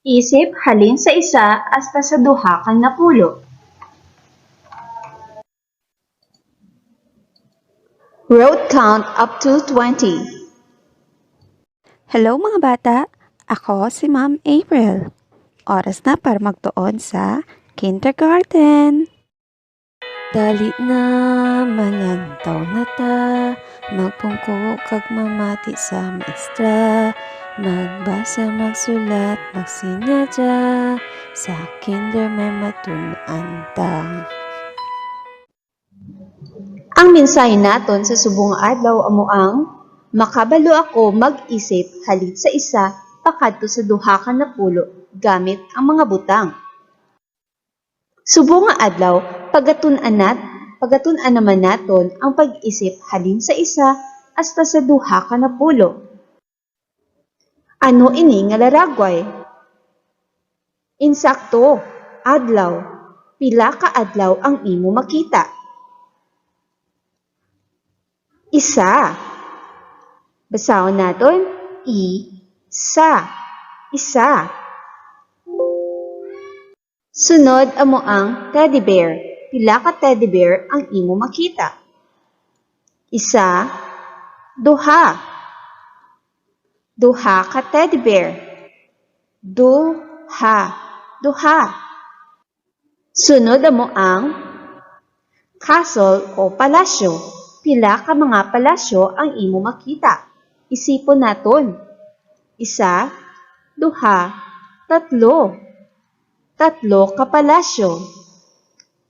Isip halin sa isa hasta sa duha ka napulo. Rote count up to 20. Hello mga bata! Ako si Ma'am April. Oras na para magtuon sa kindergarten. Dali na, manyantaw na ta, magpungko kag mamati sa maestra, magbasa, magsulat, magsinyadya, sa kinder may matunan ta. Ang mensahe naton sa subong nga adlaw amo ang makabalo ako mag-isip halin sa isa pakadto sa duha ka napulo gamit ang mga butang. Subong nga adlaw pagatun-an naman naton ang pag-isip halin sa isa hasta sa duha ka napulo. Ano ini nga laragway? Insakto, adlaw. Pila ka adlaw ang imo makita? Isa. Basahon naton, isa. Isa. Sunod amo ang teddy bear. Pila ka teddy bear ang imo makita? Isa, duha. Duha ka teddy bear. Duha. Duha. Sunod amo ang castle o palasyo. Pila ka mga palasyo ang imo makita? Isipon naton. Isa, duha, tatlo. Tatlo ka palasyo.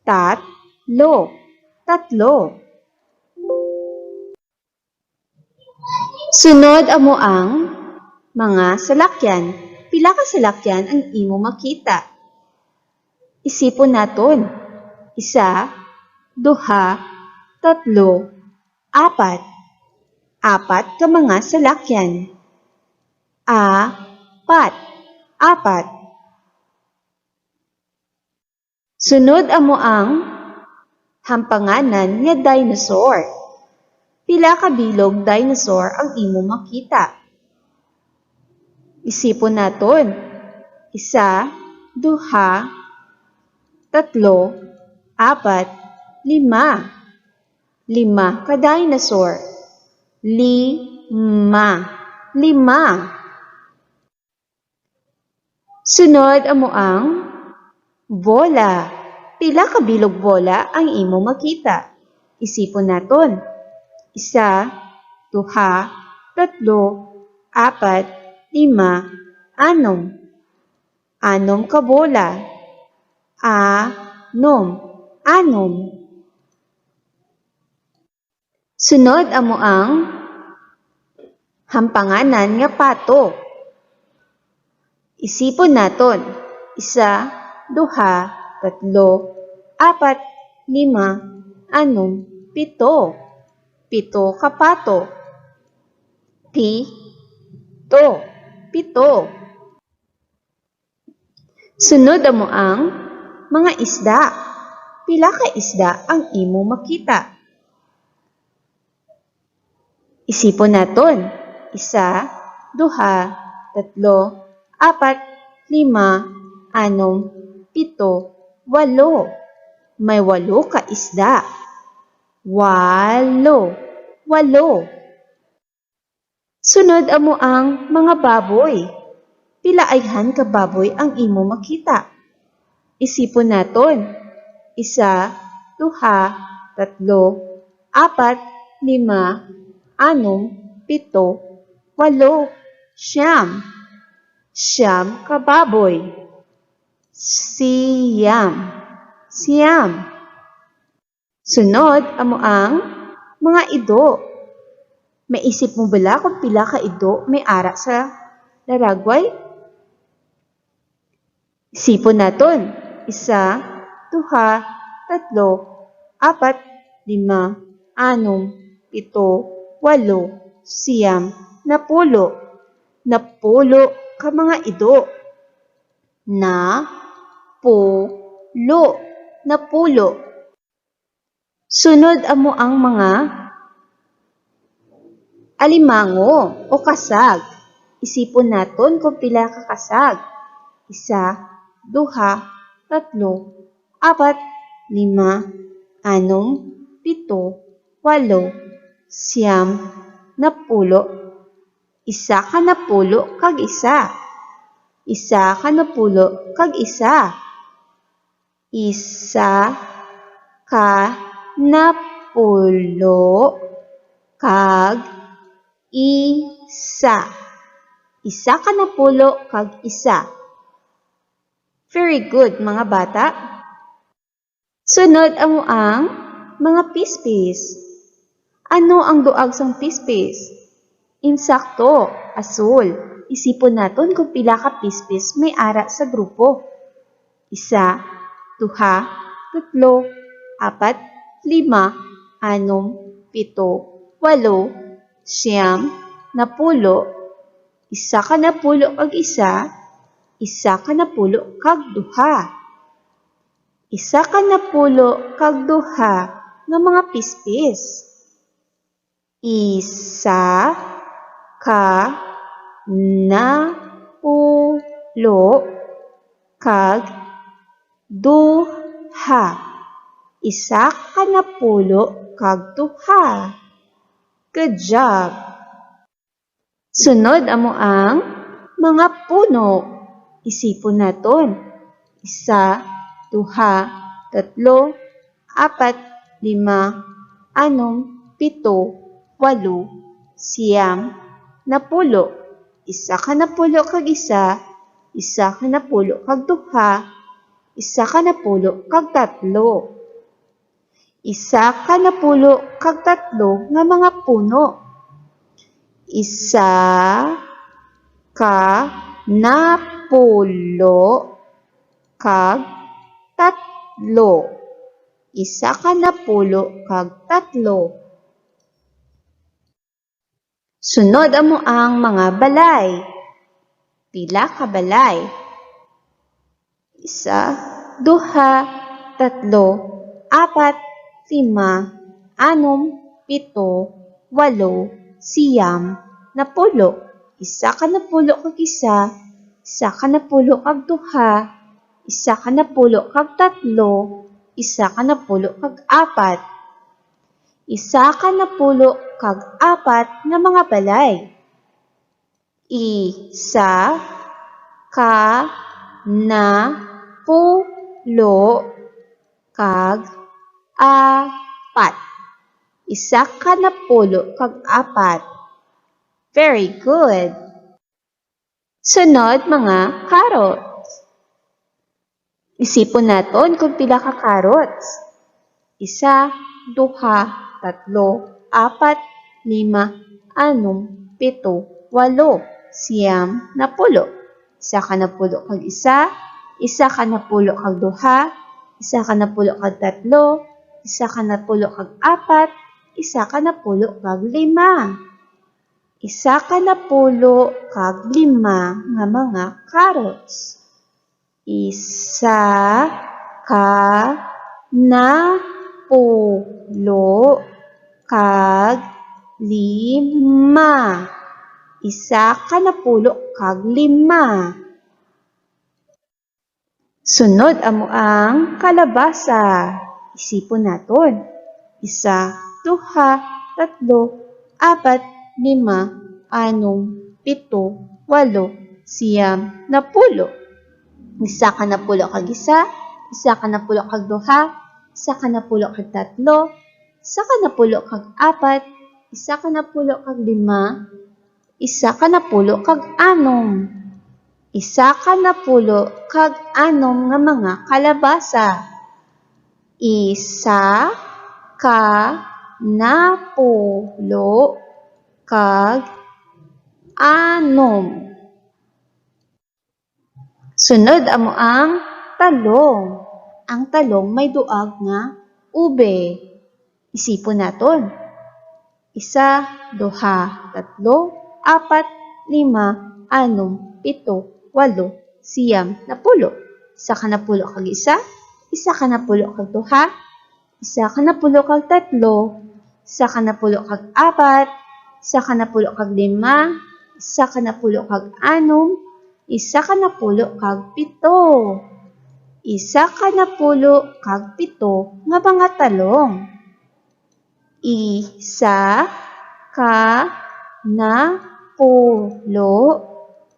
Tatlo. Tatlo. Sunod amo ang mga salakyan. Pila ka salakyan ang imo makita? Isipon naton. Isa, duha, tatlo, apat. Apat ka mga salakyan. Apat. Apat. Sunod amo ang hampanganan nga dinosaur. Pila ka bilog dinosaur ang imo makita? Isipon naton. Isa, duha, tatlo, apat, lima. Lima ka dinosaur. Lima. Lima. Sunod amo ang bola. Pila ka bilog bola ang imo makita? Isipon naton. Isa, duha, tatlo, apat, lima, anom. Anom ka bola. Anom. Anom. Sunod amo ang hampanganan nga pato. Isipon naton. Isa, duha, tatlo, apat, lima, anom, pito. Pito ka pato. Pito. Pito. Sunod amo ang mga isda. Pila ka isda ang imo makita? Isipon naton. Isa, duha, tatlo, apat, lima, anom, pito, walo. May walo ka isda. Walo. Walo. Sunod amo ang mga baboy. Pila ayhan ka baboy ang imo makita? Isipon naton. Isa, duha, tatlo, apat, lima, anom, pito, walo, siyam. Siyam ka baboy. Siyam. Siyam. Sunod amo ang mga ido. Maisip mo bala kung pila ka ido may ara sa laragway? Isipon naton. Isa, duha, tatlo, apat, lima, anom, pito, walo, siyam, napulo. Napulo ka mga ido. Napulo. Napulo. Sunod amo ang mga alimango o kasag. Isipon naton kung pila ka kasag. isa, duha, tatlo, apat, lima, anom, pito, walo, siyam, napulo, isa ka napulo kag isa. Isa ka napulo kag isa. Isa ka napulo kag isa. Isa ka napulo kag isa. Very good, mga bata. Sunod amo ang mga pispis. Ano ang duag sang pispis? Insakto, asul. Isipon naton kung pila ka pispis may ara sa grupo. Isa, duha, tatlo, apat, lima, anom, pito, walo, siyam, napulo. Isa ka napulo kag isa, isa ka napulo kag duha. Isa ka napulo kag duha nga mga pispis. Isa ka napulo kag duha. Isa ka napulo kag duha. Good job! Sunod amo ang mga puno. Isipon naton. Isa, duha, tatlo, apat, lima, anom, pito, walo, siyam, napulo. Isa ka napulo kag isa, isa ka napulo kag duha, isa ka napulo kag tatlo. Isa ka napulo kag tatlo nga mga puno. Isa ka napulo kag tatlo. Isa ka napulo kag tatlo. Sunod amo ang mga balay. Pila ka balay? Isa, duha, tatlo, apat, lima, anom, pito, walo, siyam, napulo. Isa ka napulo kag isa, isa ka napulo kag duha, isa ka napulo kag tatlo, isa ka napulo kag apat. Isa ka napulo kag apat nga mga balay. Isa ka napulo kag apat. Isa ka napulo kag apat. Very good. Sunod mga carrots. Isipon naton kung pila ka carrots. Isa, duha, tatlo, apat, lima, anom, pito, walo, siyam, napulo. Isa ka napulo kag isa, isa ka napulo kag duha, isa ka napulo kag tatlo, isa ka napulo kag apat, isa ka napulo kag lima. Isa ka napulo kag lima nga mga carrots. Isa ka napulo kag lima. Isa ka napulo kag lima. Sunod amo ang kalabasa. Isipon naton. Isa, duha, tatlo, apat, lima, anom, pito, walo, siyam, napulo. Isa ka napulo kag isa, isa ka napulo kag duha, isa ka napulo kag tatlo, isa ka napulo kag apat, isa ka napulo kag lima, isa ka napulo kag anom. Isa ka napulo kag anom nga mga kalabasa. Isa ka napulo kag anom. Sunod amo ang talong. Ang talong may duag nga ube. Isipon naton. Isa, duha, tatlo, apat, lima, anom, pito, walo, siyam, napulo. Isa ka napulo kag isa, isa ka napulo kag duha, isa ka napulo kag tatlo, isa ka napulo kag apat, isa ka napulo kag lima, isa ka napulo kag anom, isa ka na pulo kag pito. Isa ka na pulo kag pito nga mga talong. Isa ka na pulo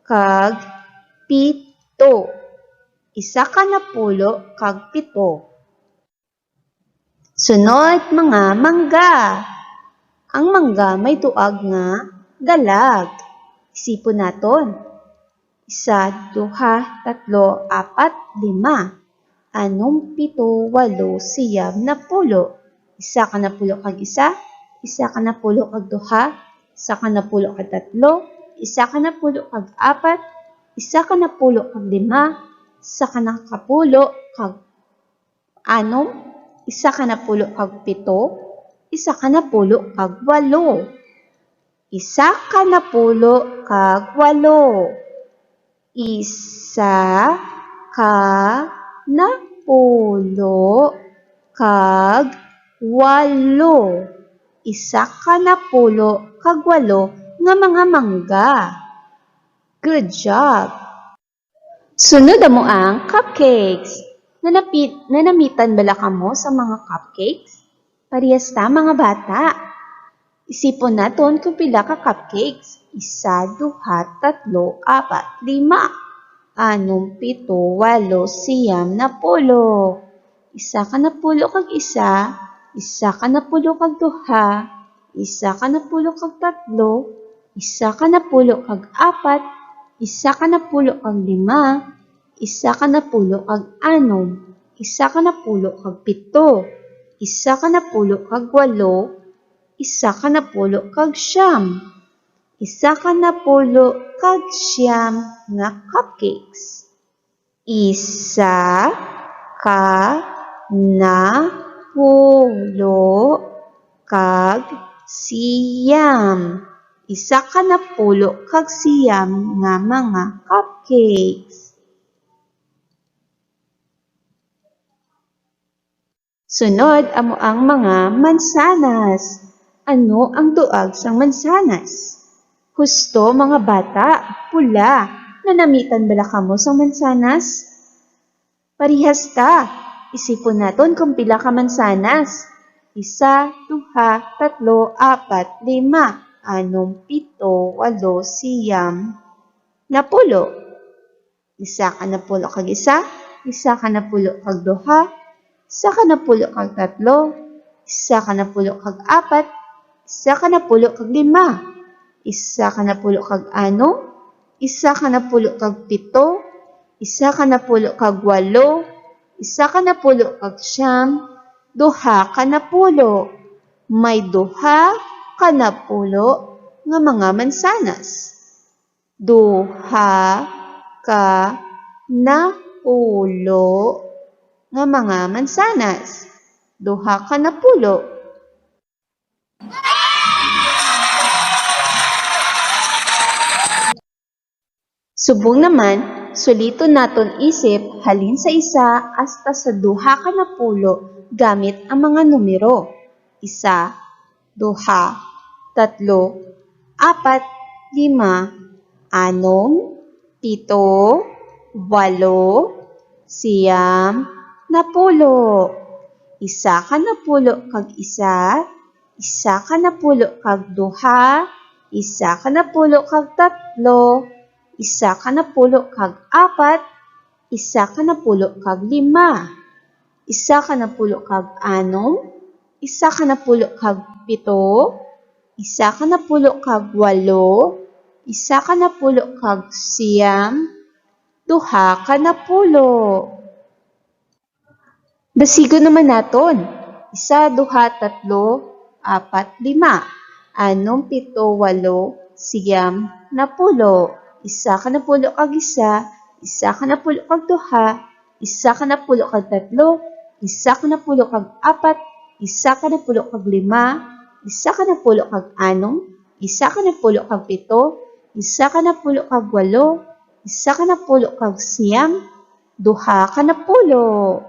kag pito. Isa ka na pulo kag pito. Sunod mga mangga. Ang mangga may tuag nga dalag. Isipon naton. Isa, duha, tatlo, apat, lima. Anong pito, walo, siyam na pulo. Isa ka na pulo kag isa. Isa ka na pulo kag duha. Isa ka na pulo kag tatlo. Isa ka na pulo kag apat. Isa ka na pulo kag lima. Isa ka na kapulo kag anom. Isa ka na pulo kag pito. Isa ka na pulo kag walo. Isa ka na pulo kag walo. Isa ka na pulo kag walo. Isa ka na pulo kag walo nga mga mangga. Good job! Sunod mo ang cupcakes. Nanamitan bala ka mo sa mga cupcakes? Parehas ta mga bata. Isipon naton kung pila ka cupcakes. Isa, duha, tatlo, apat, lima. Anom, pito, walo, siyam na pulo. Isa ka na pulo kag isa. Isa ka na pulo kag duha. Isa ka na pulo kag tatlo. Isa ka na pulo kag apat. Isa ka na pulo kag lima. Isa ka na pulo kag anom. Isa ka na pulo kag pito. Isa ka na pulo kag walo. Isa ka na pulo kag siyam. Isa ka na pulo kag siyam nga cupcakes. Isa ka na pulo kag siyam. Isa ka na pulo kag siyam nga mga cupcakes. Sunod amo ang mga mansanas. Ano ang tuag sang mansanas? Husto mga bata, pula. Nanamitan bala ka mo sang mansanas? Parihas ta. Isipon naton kung pila ka mansanas. Isa, duha, tatlo, apat, lima. Anom, pito, walo, siyam, na pulo. Isa ka na pulo kag isa. Isa ka na pulo kag duha. Isa ka na pulo kag tatlo. Isa ka na pulo kag apat. Isa ka na pulo kag lima. Isa ka na pulo kag anom. Isa ka na pulo kag pito. Isa ka na pulo kag walo. Isa ka na pulo kag siyam. Duha ka na pulo. May duha ka na pulo nga mga mansanas. Duha ka na pulo nga mga mansanas. Duha ka na pulo. Subong naman, suliton naton isip halin sa isa hasta sa duha ka na pulo gamit ang mga numero. Isa, duha, tatlo, apat, lima, anom, pito, walo, siyam, na pulo. Isa ka na pulo kag isa. Isa ka na pulo kag duha. Isa ka na pulo kag tatlo. Isa ka na pulo kag apat. Isa ka na pulo kag lima. Isa ka na pulo kag anom. Isa ka na pulo kag pito. Isa ka na pulo kag walo. Isa ka na pulo kag siyam. Duha ka na pulo. Basigo naman naton. Isa, duha, tatlo, apat, lima. Anom, pito, walo, siyam, na pulo. Isa ka na pulo kag isa. Isa ka na pulo kag duha. Isa ka na pulo kag tatlo. Isa ka na pulo kag apat. Isa ka na pulo kag lima. Isa ka na pulo kag anom. Isa ka na pulo kag pito. Isa ka na pulo kag walo. Isa ka na pulo kag siyam. Duha ka na pulo.